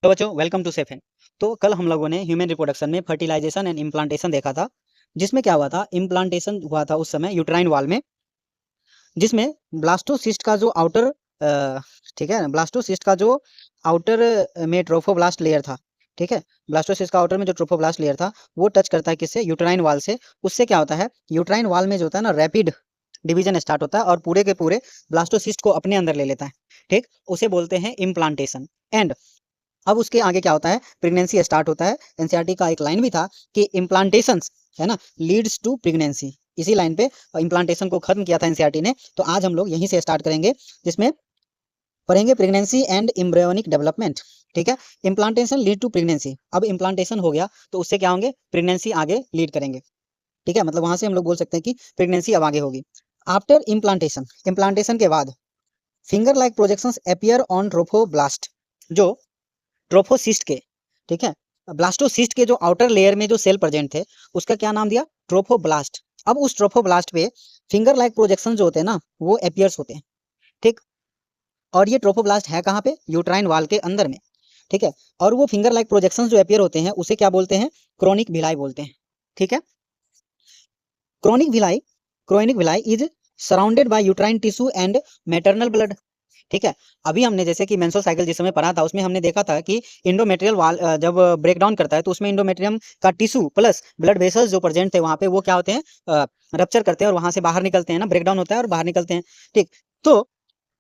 तो बच्चों welcome to सेफन। तो कल हम लोगों ने ह्यूमन रिप्रोडक्शन में फर्टिलाइजेशन एंड इम्प्लांटेशन देखा था, जिसमें क्या हुआ था, इम्प्लांटेशन हुआ था उस समय यूट्राइन वॉल में, जिसमें ब्लास्टोसिस्ट का जो आउटर ठीक है, ब्लास्टोसिस्ट का जो आउटर में ट्रोफोब्लास्ट लेयर था, ठीक है, ब्लास्टोसिस्ट का आउटर में जो ट्रोफोब्लास्ट लेयर था वो टच करता है किससे, यूट्राइन वॉल से। उससे क्या होता है, यूट्राइन वॉल में जो होता है ना, रैपिड डिवीजन स्टार्ट होता है और पूरे के पूरे ब्लास्टोसिस्ट को अपने अंदर ले लेता है। ठीक, उसे बोलते हैं इम्प्लांटेशन। एंड अब उसके आगे क्या होता है, प्रेगनेंसी स्टार्ट होता है। एनसीईआरटी का एक लाइन भी था कि इम्प्लांटेशन है ना लीड्स टू प्रेगनेंसी। इसी लाइन पे इम्प्लांटेशन को खत्म किया था एनसीईआरटी ने। तो आज हम लोग यहीं से स्टार्ट करेंगे, जिसमें पढ़ेंगे प्रेगनेंसी एंड एम्ब्रियोनिक डेवलपमेंट। ठीक है, इम्प्लांटेशन लीड टू प्रेगनेंसी। अब इम्प्लांटेशन हो गया तो उससे क्या होंगे, प्रेगनेंसी आगे लीड करेंगे। ठीक है, मतलब वहां से हम लोग बोल सकते हैं कि प्रेगनेंसी अब आगे होगी। आफ्टर इम्प्लांटेशन, इम्प्लांटेशन के बाद finger like projections appear on trophoblast, जो ट्रोफोसिस्ट के, ठीक है, ब्लास्टोसिस्ट के जो आउटर लेयर में जो सेल प्रेजेंट थे उसका क्या नाम दिया, ट्रोफोब्लास्ट। अब उस ट्रोफोब्लास्ट पे फिंगर लाइक प्रोजेक्शन जो होते हैं ना वो अपीयर्स होते हैं। ठीक, और ये ट्रोफोब्लास्ट है कहाँ पे, यूट्राइन वाल के अंदर में। ठीक है, और वो फिंगर लाइक प्रोजेक्शन जो अपीयर होते हैं उसे क्या बोलते हैं, क्रोनिक विलाई बोलते हैं। ठीक है, chronic villi, chronic villi is surrounded by uterine tissue and maternal blood. ठीक है, अभी हमने जैसे कि मेंस्ट्रुअल साइकिल जिस समय पढ़ा था उसमें हमने देखा था कि इंडोमेट्रियल वाल जब ब्रेक डाउन करता है तो उसमें इंडोमेट्रियम का टिश्यू प्लस ब्लड वेसल्स जो प्रेजेंट थे वहां पे वो क्या होते हैं, रप्चर करते हैं और वहां से बाहर निकलते हैं ना, ब्रेक डाउन होता है और बाहर निकलते हैं। ठीक, तो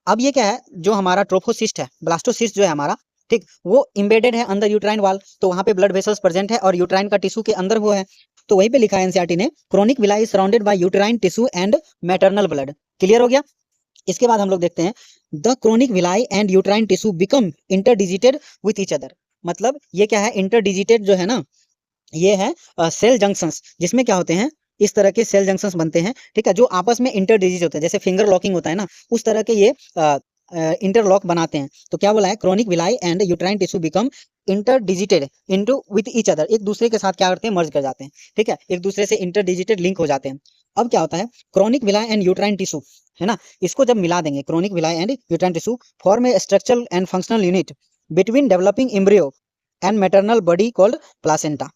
अब ये क्या है, जो हमारा ट्रोफोसिस्ट है, ब्लास्टोसिस्ट जो है हमारा, ठीक, वो इम्बेडेड है अंदर यूट्राइन वाल, तो वहां पे ब्लड वेसल्स प्रेजेंट है और यूट्राइन का टिश्यू के अंदर वो है। तो वहीं पे लिखा है एनसीईआरटी ने, chronic villi surrounded by uterine tissue and maternal blood. Clear हो गया। इसके बाद हम लोग देखते हैं, the chronic villi and uterine tissue become interdigitated with each other. मतलब ये क्या है, इंटरडिजिटेड जो है ना, ये है सेल जंक्शंस, जिसमें क्या होते हैं, इस तरह के सेल जंक्शंस बनते हैं। ठीक है, जो आपस में इंटरडिजिट होते हैं, जैसे फिंगर लॉकिंग होता है ना, उस तरह के ये इंटरलॉक बनाते हैं। तो क्या बोला है, chronic villi and uterine tissue become interdigitated into with each other, एक दूसरे के साथ क्या करते हैं, मर्ज कर जाते हैं। ठीक है, एक दूसरे से इंटरडिजिटेड लिंक हो जाते हैं। अब क्या होता है, chronic villi and uterine tissue है ना, इसको जब मिला देंगे, chronic villi and uterine tissue form A structural and functional unit between developing embryo and maternal body called placenta.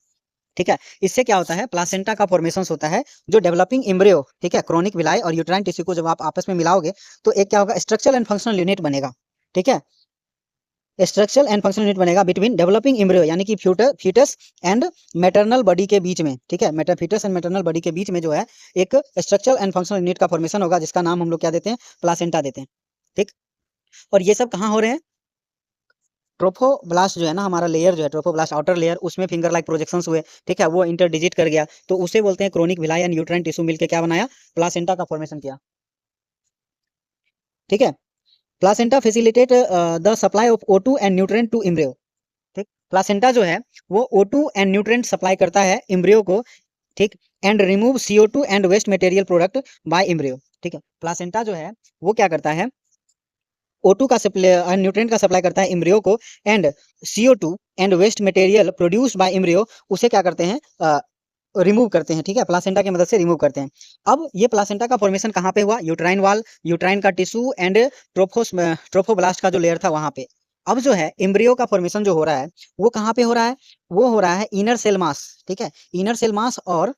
ठीक है, इससे क्या होता है, प्लासेंटा का फॉर्मेशन होता है जो डेवलपिंग एम्ब्रियो, ठीक है, क्रोनिक विलाई और यूट्राइन टिश्यू को जब आप आपस में मिलाओगे तो एक क्या होगा, स्ट्रक्चरल एंड फंक्शनल यूनिट बनेगा। ठीक है, स्ट्रक्चरल एंड फंक्शनल यूनिट बनेगा बिटवीन डेवलपिंग एम्ब्रियो यानी कि फीटस एंड मैटरनल बॉडी के बीच में। ठीक है, फीटस एंड मैटरनल बॉडी के बीच में जो है एक स्ट्रक्चरल एंड फंक्शनल यूनिट का फॉर्मेशन होगा, जिसका नाम हम लोग क्या देते हैं, प्लासेंटा देते हैं। ठीक, और ये सब कहाँ हो रहे हैं, ट्रोफोब्लास्ट जो है ना, हमारा लेयर जो है ट्रोफोब्लास्ट आउटर लेयर, उसमें फिंगर लाइक प्रोजेक्शंस हुए। ठीक है, वो इंटरडिजिट कर गया तो उसे बोलते हैं chronic villi and uterine tissue मिलकर क्या बनाया, प्लासेंटा का फॉर्मेशन किया। ठीक है, placenta facilitate the supply of O2 and nutrient to embryo. ठीक, प्लासेंटा जो है वो O2 एंड न्यूट्रिएंट सप्लाई करता है एम्ब्रियो को। ठीक, and remove CO2 and waste material product by embryo. ठीक है, प्लासेंटा जो है वो क्या करता है, O2 का सप्लाई, न्यूट्रिएंट का सप्लाई करता है एम्ब्रियो को, and CO2 and waste material produced by embryo उसे क्या करते हैं, रिमूव करते हैं। ठीक है, प्लासेंटा की मदद से रिमूव करते हैं। अब ये प्लासेंटा का फॉर्मेशन कहाँ पे हुआ, यूट्राइन वाल, यूट्राइन का टिश्यू एंड ट्रोफोब्लास्ट का जो लेयर था वहां पे। अब जो है एम्ब्रियो का फॉर्मेशन जो हो रहा है वो कहाँ पे हो रहा है, वो हो रहा है इनर सेल मास। ठीक है, इनर सेल मास और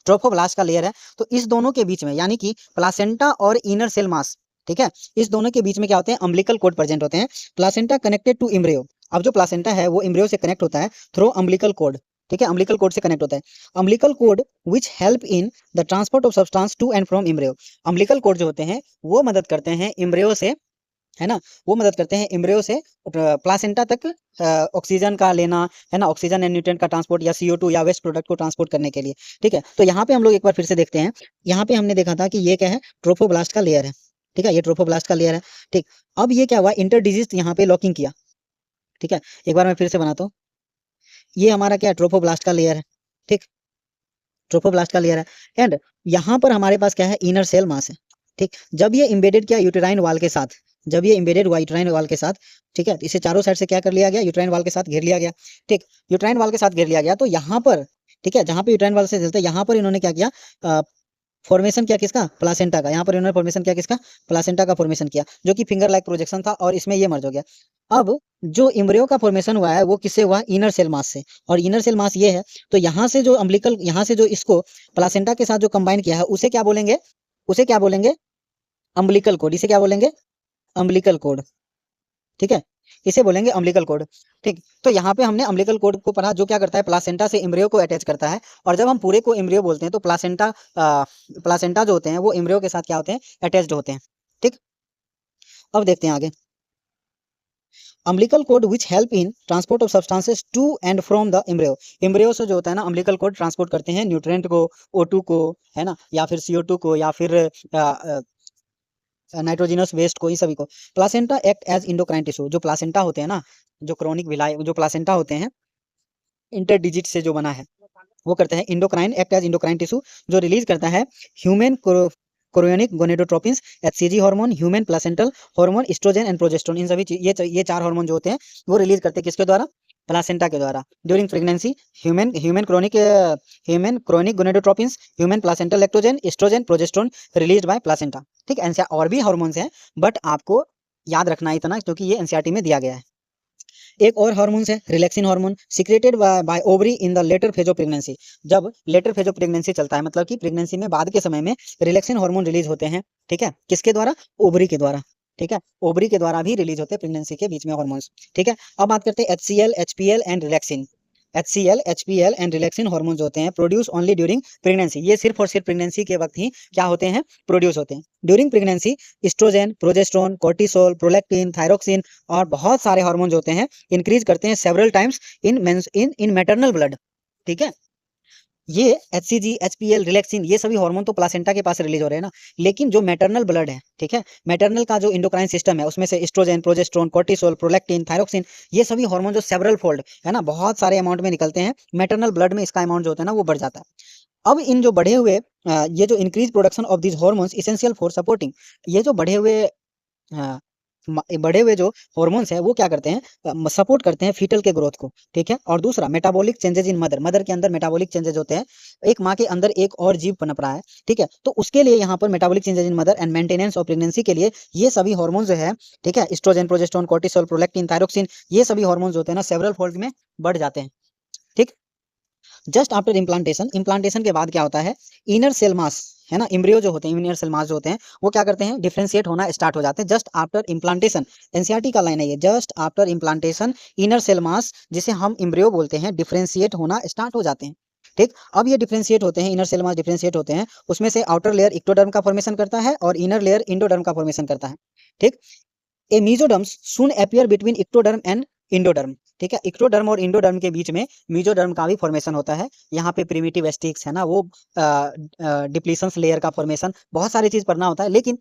ट्रोफोब्लास्ट का लेयर है, तो इस दोनों के बीच में यानी कि प्लासेंटा और इनर सेल मास, ठीक है, इस दोनों के बीच में क्या होते हैं, अम्बिलिकल कोड प्रेजेंट होते हैं। Placenta connected to embryo. अब जो प्लासेंटा है वो एम्ब्रियो से कनेक्ट होता है थ्रू अम्बिलिकल कोड। ठीक है, अम्बिलिकल कोड से कनेक्ट होता है। Umbilical cord which help in the transport of substance to and from embryo. Umbilical cord जो होते हैं वो मदद करते हैं एम्ब्रियो से, है ना, वो मदद करते हैं एम्ब्रियो से प्लासेंटा तक ऑक्सीजन का लेना, है ना, ऑक्सीजन एंड न्यूट्रिएंट का ट्रांसपोर्ट या CO2 या वेस्ट प्रोडक्ट को ट्रांसपोर्ट करने के लिए। ठीक है, तो यहाँ पे हम लोग एक बार फिर से देखते हैं। यहाँ पे हमने देखा था कि ये क्या है, ट्रोफोब्लास्ट का लेयर है। ठीक है, ये ट्रोफोब्लास्ट का लेयर है। ठीक, अब ये क्या हुआ, इंटरडिजिट यहाँ पे लॉकिंग किया। ठीक है, एक बार मैं फिर से बनाता हूँ। ये हमारा क्या है, ट्रोफोब्लास्ट का लेयर है। ठीक, ट्रोफोब्लास्ट का लेयर है, एंड यहाँ पर हमारे पास क्या है, इनर सेल मास है। ठीक, जब ये इम्बेडेड किया यूटेराइन वाल के साथ, जब ये इम्बेडेड हुआ यूटेराइन वाल के साथ, ठीक है, इसे चारों साइड से क्या कर लिया गया, यूटेराइन वाल के साथ घेर लिया गया। ठीक, यूटेराइन वाल के साथ घेर लिया गया तो यहाँ पर, ठीक है, जहाँ पे यूटेराइन वाल से चलते यहाँ पर इन्होंने क्या किया, फॉर्मेशन किया किसका, प्लासेंटा का। यहाँ पर इन्होंने फॉर्मेशन किया किसका, प्लासेंटा का फॉर्मेशन किया, जो कि फिंगर लाइक प्रोजेक्शन था और इसमें ये मर्ज हो गया। अब जो एम्ब्रियो का फॉर्मेशन हुआ है वो किससे हुआ? इनर सेल मास से। और इनर सेल मास ये है, तो यहाँ से जो अम्बिलिकल, यहाँ से जो इसको प्लासेंटा के साथ जो कंबाइन किया है उसे क्या बोलेंगे? उसे क्या बोलेंगे? Umbilical cord. इसे क्या बोलेंगे? Umbilical cord. ठीक है, इसे बोलेंगे अम्बिलिकल कोड। ठीक, तो यहाँ पे हमने अम्बिलिकल कोड को पढ़ा, जो क्या करता है? प्लासेंटा से एम्ब्रियो को अटैच करता है। और जब हम पूरे को एम्ब्रियो बोलते हैं तो प्लासेंटा जो होते हैं वो एम्ब्रियो के साथ क्या होते हैं? अटैच्ड होते हैं। ठीक, अब देखते हैं आगे। Umbilical cord which help in transport of substances to and from the embryo. Embryo से जो होता है ना, अम्बिलिकल कोड ट्रांसपोर्ट करते हैं न्यूट्रिएंट को, O2 को, है ना, या फिर CO2 को, या फिर नाइट्रोजिनस वेस्ट को, इन सभी को। Placenta act as endocrine tissue. जो प्लासेंटा होते हैं ना, जो क्रोनिक विलाई, जो प्लासेंटा होते हैं इंटरडिजिट से जो बना है, वो करते हैं endocrine, act as endocrine tissue, जो रिलीज करता है human chorionic gonadotropins, HCG hormone, human placental hormone, estrogen and progesterone. इन सभी ये 4 हार्मोन जो होते हैं वो रिलीज करते हैं किसके द्वारा? प्लासेंटा के द्वारा। During pregnancy human human chronic gonadotropins, human placental lactogen, estrogen, progesterone released by placenta. ठीक है, और भी हार्मोन्स हैं, बट आपको याद रखना इतना क्योंकि ये एनसीईआरटी में दिया गया है। एक और हार्मोन्स है relaxin hormone, secreted by ovary in the later phase of pregnancy. जब लेटर फेज ऑफ प्रेगनेंसी चलता है, मतलब कि प्रेगनेंसी में बाद के समय में रिलैक्सिन हार्मोन रिलीज होते हैं। ठीक है, किसके द्वारा? ओवरी के द्वारा। ठीक है, ओवरी के द्वारा भी रिलीज होते हैं प्रेगनेंसी के बीच में हार्मोन्स। ठीक है, अब बात करते हैं HCl, HPL and relaxin. HCl, HPL and relaxin hormone होते हैं प्रोड्यूस ओनली ड्यूरिंग प्रेगनेंसी। ये सिर्फ और सिर्फ प्रेगनेंसी के वक्त ही क्या होते हैं? प्रोड्यूस होते हैं। During pregnancy estrogen, progesterone, cortisol, prolactin, thyroxine और बहुत सारे हार्मोन होते हैं इंक्रीज करते हैं several times in maternal blood. ठीक है, ये HCG, HPL, रिलैक्सिन, ये सभी हार्मोन तो प्लासेंटा के पास रिलीज हो रहे हैं ना, लेकिन जो मैटरनल ब्लड है, ठीक है, मैटरनल का जो इंडोक्राइन सिस्टम है उसमें से estrogen, progesterone, cortisol, prolactin, thyroxine, ये सभी हार्मोन जो सेवरल फोल्ड है ना, बहुत सारे अमाउंट में निकलते हैं मैटरनल ब्लड में, इसका अमाउंट जो होता है ना वो बढ़ जाता है। अब इन जो बढ़े हुए ये जो increase production of this hormones essential for supporting, ये जो बढ़े हुए बढ़े हुए जो हॉर्मोन्स है वो क्या करते हैं? सपोर्ट करते हैं फीटल के ग्रोथ को। ठीक है, और दूसरा metabolic changes in mother, mother के अंदर मेटाबॉलिक चेंजेस होते हैं। एक माँ के अंदर एक और जीव पनप रहा है, ठीक है, तो उसके लिए यहाँ पर metabolic changes in mother and maintenance of pregnancy के लिए ये सभी हॉर्मोन्स जो है, ठीक है, estrogen, progesterone, cortisol, prolactin, thyroxine, ये सभी हॉर्मोन्स होते हैं ना सेवरल फोल्ड में बढ़ जाते हैं। ठीक, जस्ट आफ्टर इम्प्लांटेशन, इम्प्लांटेशन के बाद क्या होता है? इनर सेल मास, है ना, एम्ब्रियो जो होते हैं, इनर सेल मास जो होते हैं वो क्या करते हैं? डिफरेंशिएट होना स्टार्ट हो जाते हैं जस्ट आफ्टर इम्प्लांटेशन। एनसीईआरटी का लाइन है ये, just after implantation inner cell mass, जिसे हम एम्ब्रियो बोलते हैं, डिफरेंशिएट होना स्टार्ट हो जाते हैं। ठीक, अब ये डिफरेंशिएट होते हैं, इनर सेल मास डिफरेंशिएट होते हैं, उसमें से आउटर लेयर इक्टोडर्म का फॉर्मेशन करता है और इनर लेयर इंडोडर्म का फॉर्मेशन करता है। ठीक, a mesoderms soon appear between ectoderm and endoderm. ठीक है, इक्टोडर्म और इंडोडर्म के बीच में मीजोडर्म का भी फॉर्मेशन होता है। यहाँ पे प्रिमिटिव स्टिक्स है ना, वो डिप्लीशंस लेयर का फॉर्मेशन, बहुत सारी चीज पढ़ना होता है, लेकिन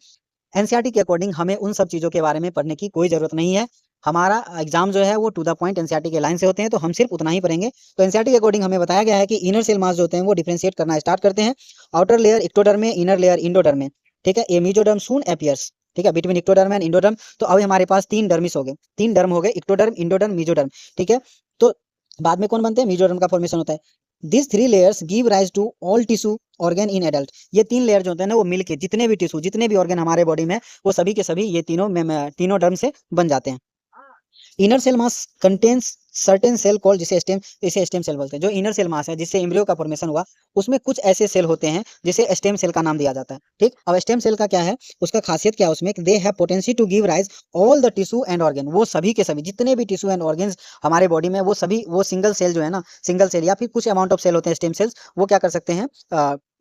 एनसीईआरटी के अकॉर्डिंग हमें उन सब चीजों के बारे में पढ़ने की कोई जरूरत नहीं है। हमारा एग्जाम जो है वो टू द पॉइंट एनसीईआरटी के लाइन से होते हैं, तो हम सिर्फ उतना ही पढ़ेंगे। तो एनसीईआरटी के अकॉर्डिंग हमें बताया गया है कि इनर सेल मास जो होते हैं वो डिफरेंशिएट करना स्टार्ट करते हैं, आउटर लेयर इक्टोडर्म में, इनर लेयर इंडोडर्म में। ठीक है, ए मीजोडर्म सून अपीयर्स, ठीक है, बिटवीन इक्टोडर्म एंड इंडोडर्म। तो अभी हमारे पास 3 डर्मिस हो गए, 3 डर्म हो गए, इक्टोडर्म, इंडोडर्म, मीजोडर्म। ठीक है, तो बाद में कौन बनते हैं? मीजोडर्म का फॉर्मेशन होता है। This 3 layers give rise to all tissue organ in adult. ये 3 लेयर जो होते हैं ना वो मिलके जितने भी टिश्यू, जितने भी ऑर्गन हमारे बॉडी में, वो सभी के सभी ये तीनों डर्म से बन जाते हैं। Inner cell mass contains certain cell called, जिसे स्टेम सेल बोलते हैं। जो इनर सेल मास है जिससे एम्ब्रियो का फॉर्मेशन हुआ, उसमें कुछ ऐसे सेल होते हैं जिसे स्टेम सेल का नाम दिया जाता है। ठीक, अब स्टेम सेल का क्या है, उसका खासियत क्या है उसमें? They have potency to give rise all the tissue and organ. वो सभी के सभी जितने भी टिश्यू एंड ऑर्गन्स हमारे बॉडी में, वो सभी, वो सिंगल सेल जो है ना, सिंगल सेल या फिर कुछ अमाउंट ऑफ सेल होते हैं स्टेम सेल्स, वो क्या कर सकते हैं?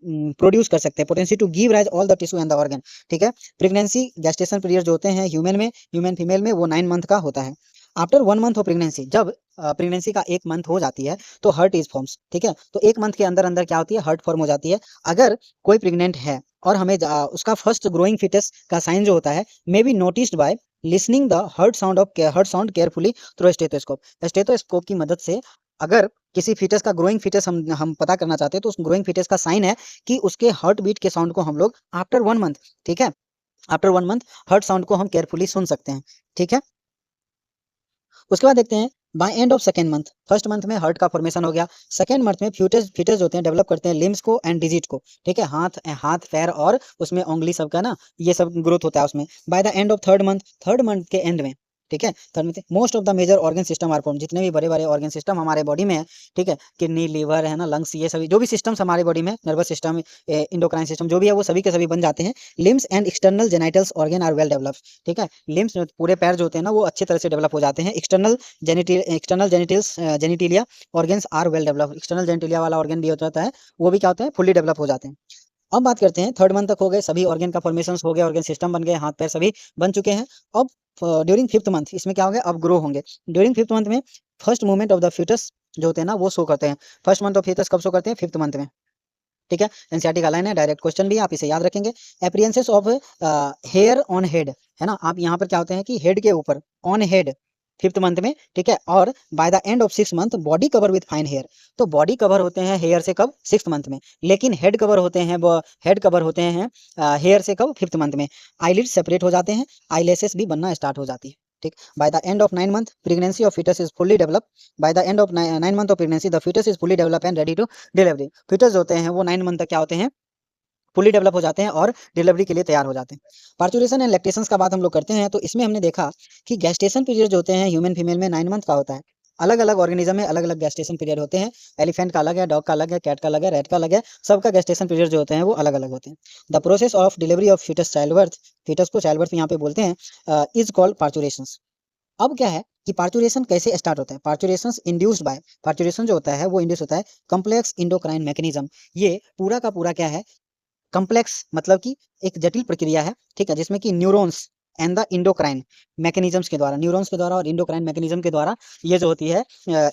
प्रोड्यूस कर सकते हैं, potency to give rise all the tissue and the organ. ठीक है, प्रेगनेंसी गेस्टेशन पीरियड जो होते हैं ह्यूमन फीमेल में, वो 9 मंथ का होता है। आफ्टर 1 मंथ ऑफ प्रेगनेंसी, जब प्रेगनेंसी का 1 मंथ हो जाती है तो हर्ट इज फॉर्म्स। ठीक है, तो 1 मंथ के अंदर अंदर क्या होती है? हर्ट फॉर्म हो जाती है। अगर कोई प्रेग्नेंट है और हमें उसका फर्स्ट ग्रोइंग फिटस का साइन जो होता है may be noticed by listening the heart sound carefully through stethoscope. Stethoscope की मदद से अगर किसी फिटस का, ग्रोइंग फिटस हम पता करना चाहते हैं, तो उस ग्रोइंग फिटस का साइन है कि उसके हार्ट बीट के साउंड को हम लोग आफ्टर 1 मंथ, ठीक है, आफ्टर 1 मंथ हर्ट साउंड को हम केयरफुली सुन सकते हैं। ठीक है, उसके बाद देखते हैं by end of second month, first month में हर्ट का फॉर्मेशन हो गया, सेकेंड मंथ में फिटस होते हैं, डेवलप करते हैं लिम्स को एंड डिजिट को। ठीक है, हाथ पैर और उसमें उंगली सबका ना, ये सब ग्रोथ होता है उसमें। By the end of third month के एंड में, ठीक है। थर्ड में most of the major organ system are form, जितने भी बड़े बड़े ऑर्गन सिस्टम हमारे बॉडी में है, ठीक है, किडनी, लीवर है ना, लंग्स, ये सभी जो भी सिस्टम्स हमारे बॉडी में, नर्वस सिस्टम, इंडोक्राइन सिस्टम जो भी है वो सभी के सभी बन जाते हैं। Limbs and external genitals organ are well developed, ठीक है। लिम्स पूरे पैर जो होते हैं ना वो अच्छे तरह से डेवलप हो जाते हैं। External genitalia organs are well developed, external genitalia वाला ऑर्गन भी होता है वो भी क्या होते हैं, फुल्ली डेवलप हो जाते हैं। अब बात करते हैं थर्ड मंथ तक हो गए, सभी ऑर्गन का फॉर्मेशन हो गया, ऑर्गन सिस्टम बन गए, हाथ पैर सभी बन चुके हैं। अब ड्यूरिंग फिफ्थ मंथ इसमें क्या हो गया, अब ग्रो होंगे। ड्यूरिंग फिफ्थ मंथ में first movement of the foetus जो होते हैं ना वो शो करते हैं। फर्स्ट मंथ ऑफ फीटस कब शो करते हैं, फिफ्थ मंथ में, ठीक है। एनसीईआरटी का लाइन है, डायरेक्ट क्वेश्चन भी, आप इसे याद रखेंगे। Appearances of hair on head, है ना, आप यहाँ पर क्या होते हैं कि हेड के ऊपर, ऑन हेड फिफ्थ मंथ में, ठीक है। और by the end of six month body cover with fine hair, तो बॉडी कवर होते हैं हेयर से कब, सिक्स मंथ में, लेकिन हेड कवर होते हैं, हेड कवर होते हैं हेयर से कब, फिफ्थ मंथ में। आईलिड सेपरेट हो जाते हैं, आईलेसेस भी बनना स्टार्ट हो जाती है, ठीक। By the end of 9 month pregnancy of foetus is fully develop, by the end of 9 month of pregnancy the foetus is fully develop and ready to delivery. Foetus होते हैं वो 9 मंथ तक क्या होते हैं, फुली डेवलप हो जाते हैं और डिलीवरी के लिए तैयार हो जाते हैं। पार्चुरेशन एंड लैक्टेशंस का बात हम लोग करते हैं, तो इसमें हमने देखा कि गैस्टेशन पीरियड जो होते हैं ह्यूमन फीमेल में 9 मंथ का होता है। अलग अलग ऑर्गेनिज्म में अलग अलग गैस्टेशन पीरियड होते हैं। एलिफेंट का अलग है, डॉग का अलग है, कैट का अलग है, रैट का अलग है, सबका गैस्टेशन पीरियड जो होते हैं वो अलग अलग होते हैं। The process of delivery of foetus childbirth, foetus को चाइल्ड बर्थ यहाँ पे बोलते हैं, इज कॉल्ड पार्चुरेशन। अब क्या है कि पार्चुरेशन कैसे स्टार्ट होता है, पार्चुरेशन जो होता है वो इंड्यूस होता है कॉम्प्लेक्स इंडोक्राइन मैकेनिज्म। ये पूरा का पूरा क्या है, कॉम्प्लेक्स मतलब कि एक जटिल प्रक्रिया है, ठीक है, जिसमें कि neurons and the endocrine mechanisms के द्वारा, न्यूरॉन्स के द्वारा और इंडोक्राइन मैकेनिज्म के द्वारा ये जो होती है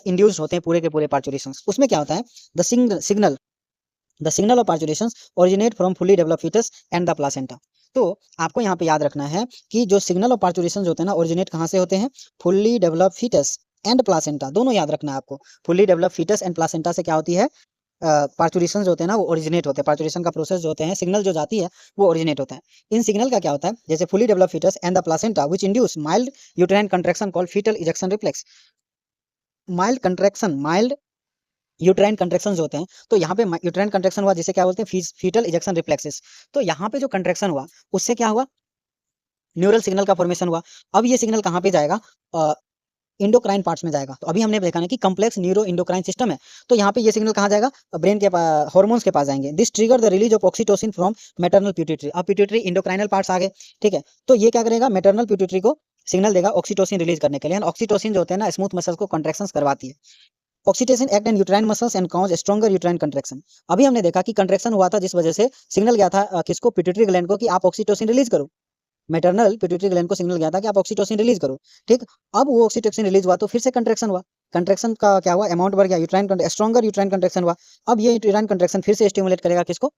इंड्यूस होते हैं पूरे के पूरे पार्चुरेशंस। उसमें क्या होता है, the signal of parturitions originate from fully develop foetus and the placenta. तो आपको यहाँ पे याद रखना है कि जो सिग्नल ऑफ पार्चुरेशन होते हैं ना, ओरिजिनेट कहाँ से होते हैं, fully develop foetus and placenta, दोनों याद रखना है आपको। Fully develop foetus and placenta से क्या होती है, पार्चुरेशन होते हैं ना वो ओरिजिनेट होते हैं, पार्चुरेशन का प्रोसेस जो होते हैं, सिग्नल जो जाती है वो ओरिजिनेट होता है। इन सिग्नल का क्या होता है, जैसे fully develop foetus and the placenta which induce mild uterine contraction called foetal ejection reflex. Mild uterine contraction होते हैं, तो यहाँ पे यूटेराइन कंट्रैक्शन हुआ जिसे क्या बोलते हैं, फीटल इजेक्शन रिफ्लेक्सेस। तो यहाँ पे जो कंट्रैक्शन हुआ उससे क्या हुआ, न्यूरल सिग्नल का फॉर्मेशन हुआ। अब ये सिग्नल कहाँ पे जाएगा, इंडोक्राइन पार्ट्स में जाएगा। तो अभी हमने देखा ना कि कॉम्प्लेक्स न्यूरो इंडोक्राइन सिस्टम है, तो यहाँ पे ये सिग्नल कहाँ जाएगा, ब्रेन के हार्मोन्स के पास जाएंगे। This trigger the release of oxytocin from maternal pituitary. अब पिट्यूटरी इंडोक्राइनल पार्ट्स आ गए, ठीक है, तो ये क्या करेगा, मैटरनल पिट्यूटरी को सिग्नल देगा ऑक्सीटोसिन रिलीज करने के लिए। ऑक्सीटोसिन जो होते हैं ना स्मूथ मसल्स को कॉन्ट्रैक्शन करवाती है। Oxytocin act in uterine muscles and cause stronger uterine contraction. अभी हमने देखा कि कंट्रैक्शन हुआ था जिस वजह से सिग्नल गया था किसको, पिट्यूटरी ग्लैंड को, कि आप ऑक्सीटोसिन रिलीज करो। मैटरनल पिट्यूटरी ग्लैंड को सिग्नल गया था कि आप ऑक्सीटोसिन रिलीज करो, ठीक। अब वो ऑक्सीटोसिन रिलीज हुआ तो फिर से कंट्रैक्शन हुआ, कंट्रैक्शन का क्या हुआ, अमाउंट बढ़ गया, स्ट्रॉन्गर यूट्राइन कंट्रैक्शन हुआ। अब ये यूट्राइन कंट्रैक्शन फिर से स्टिमुलेट करेगा किसको,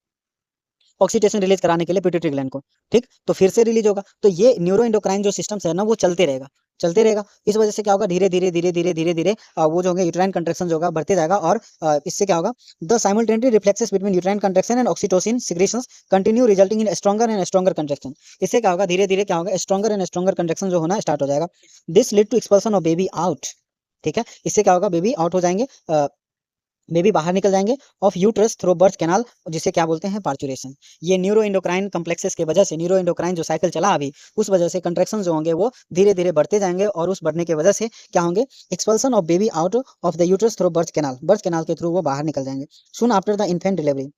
ऑक्सीटोसिन रिलीज कराने के लिए पिट्यूटरी ग्लैंड को, ठीक, तो फिर से रिलीज होगा। तो ये न्यूरो इंडोक्राइन जो सिस्टम्स है ना वो चलते रहेगा। इस वजह से क्या होगा, धीरे धीरे वो जो होगा यूट्राइन कंट्रैक्शन जो होगा बढ़ते जाएगा, और इससे क्या होगा, the simultaneous reflexes between uterine contraction and oxytocin secretions continue resulting in stronger and stronger contraction. इससे क्या होगा, धीरे धीरे क्या होगा, स्ट्रॉन्गर एंड स्ट्रॉन्गर कंट्रैक्शन जो होना स्टार्ट हो जाएगा। This lead to expulsion of baby out, ठीक है, इससे क्या होगा, बेबी आउट हो जाएंगे, बेबी बाहर निकल जाएंगे of uterus through birth canal, जिसे क्या बोलते हैं, पार्चुरेशन। ये न्यूरो इंडोक्राइन कॉम्प्लेक्सेस की वजह से, न्यूरो इंडोक्राइन जो साइकिल चला अभी, उस वजह से कंट्रैक्शन जो होंगे वो धीरे धीरे बढ़ते जाएंगे, और उस बढ़ने की वजह से क्या होंगे, expulsion of baby out of the uterus through birth canal के थ्रू वो बाहर निकल जाएंगे। Soon after the infant delivery,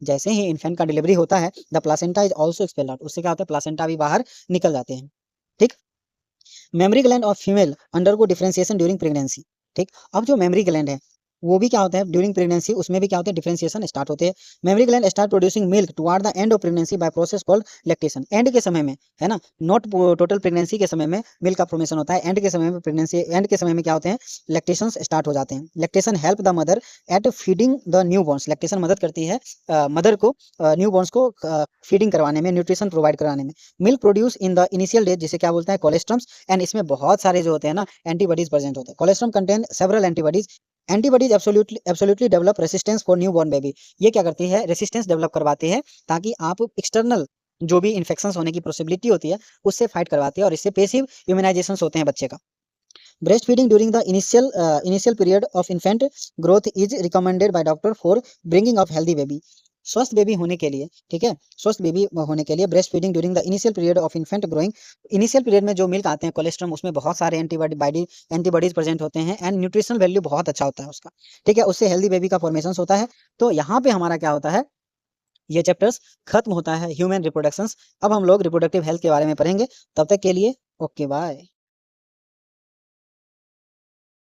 जैसे ही इन्फेंट का डिलीवरी होता है, the placenta is also expelled out, उससे क्या होता है, प्लासेंटा भी बाहर निकल जाते हैं, ठीक। Mammary gland of female undergo differentiation during pregnancy, ठीक। अब जो मेमरी ग्लैंड है वो भी क्या होता है, ड्यूरिंग प्रेगनेंसी उसमें भी क्या होता है, डिफरेंशिएशन स्टार्ट होते हैं। Mammary gland start producing milk toward the end of pregnancy by process called lactation. And के समय में, है ना, नॉट टोटल प्रेगनेंसी के समय में मिल्क का फॉर्मेशन होता है, एंड के समय में, प्रेगनेंसी एंड के समय में क्या होते हैं, लैक्टेशन स्टार्ट हो जाते हैं। Lactation help the mother eight feeding the new borns, lactation मदद करती है मदर को न्यू बॉर्न्स को फीडिंग करवाने में, न्यूट्रिशन प्रोवाइड कराने में। Milk produce in the initial days, जिसे क्या बोलते हैं, कोलेस्ट्रम्स, एंड इसमें बहुत सारे जो होते हैं ना एंटीबॉडीज प्रेजेंट होते हैं। Colostrum contain several antibodies absolutely develop resistance for new born baby. ये क्या करती है, रेसिस्टेंस डेवलप करवाती है, ताकि आप एक्सटर्नल जो भी इन्फेक्शन होने की पॉसिबिलिटी होती है उससे फाइट करवाती है, और इससे पेसिव इम्यूनाइजेशन होते हैं बच्चे का। Breast feeding during the initial period of infant growth is recommended by doctor for bringing up healthy baby. स्वस्थ बेबी होने के लिए, ठीक है, स्वस्थ बेबी होने के लिए breast feeding during the initial period of infant growing, initial period में जो मिल्क आते हैं कोलेस्ट्रम, उसमें बहुत सारे एंटीबॉडीज प्रेजेंट होते हैं एंड न्यूट्रिशनल वैल्यू बहुत अच्छा होता है उसका, ठीक है, उससे हेल्दी बेबी का फॉर्मेशन होता है। तो यहाँ पे हमारा क्या होता है, ये चैप्टर्स खत्म होता है ह्यूमन रिप्रोडक्शंस। अब हम लोग रिप्रोडक्टिव हेल्थ के बारे में पढ़ेंगे, तब तक के लिए ओके बाय।